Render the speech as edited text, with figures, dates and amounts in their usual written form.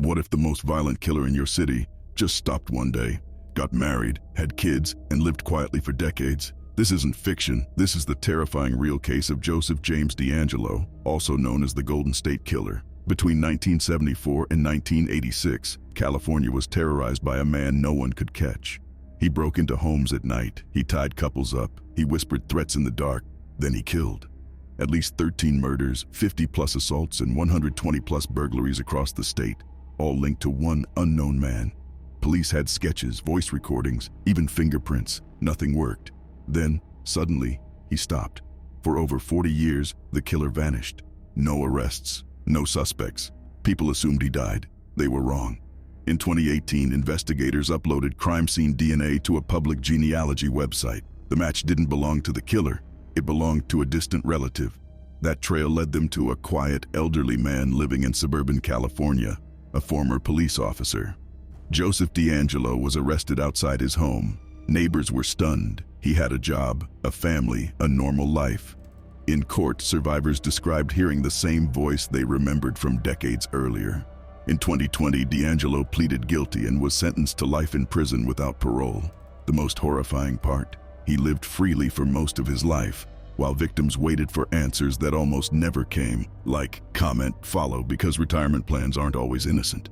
What if the most violent killer in your city just stopped one day, got married, had kids, and lived quietly for decades? This isn't fiction. This is the terrifying real case of Joseph James DeAngelo, also known as the Golden State Killer. Between 1974 and 1986, California was terrorized by a man no one could catch. He broke into homes at night, he tied couples up, he whispered threats in the dark, then he killed. At least 13 murders, 50-plus assaults, and 120-plus burglaries across the state, all linked to one unknown man. Police had sketches, voice recordings, even fingerprints. Nothing worked. Then, suddenly, he stopped. For over 40 years, the killer vanished. No arrests, no suspects. People assumed he died. They were wrong. In 2018, investigators uploaded crime scene DNA to a public genealogy website. The match didn't belong to the killer. It belonged to a distant relative. That trail led them to a quiet, elderly man living in suburban California, a former police officer. Joseph DeAngelo was arrested outside his home. Neighbors were stunned. He had a job, a family, a normal life. In court, survivors described hearing the same voice they remembered from decades earlier. In 2020, DeAngelo pleaded guilty and was sentenced to life in prison without parole. The most horrifying part, he lived freely for most of his life, while victims waited for answers that almost never came, like comment, follow, because retirement plans aren't always innocent.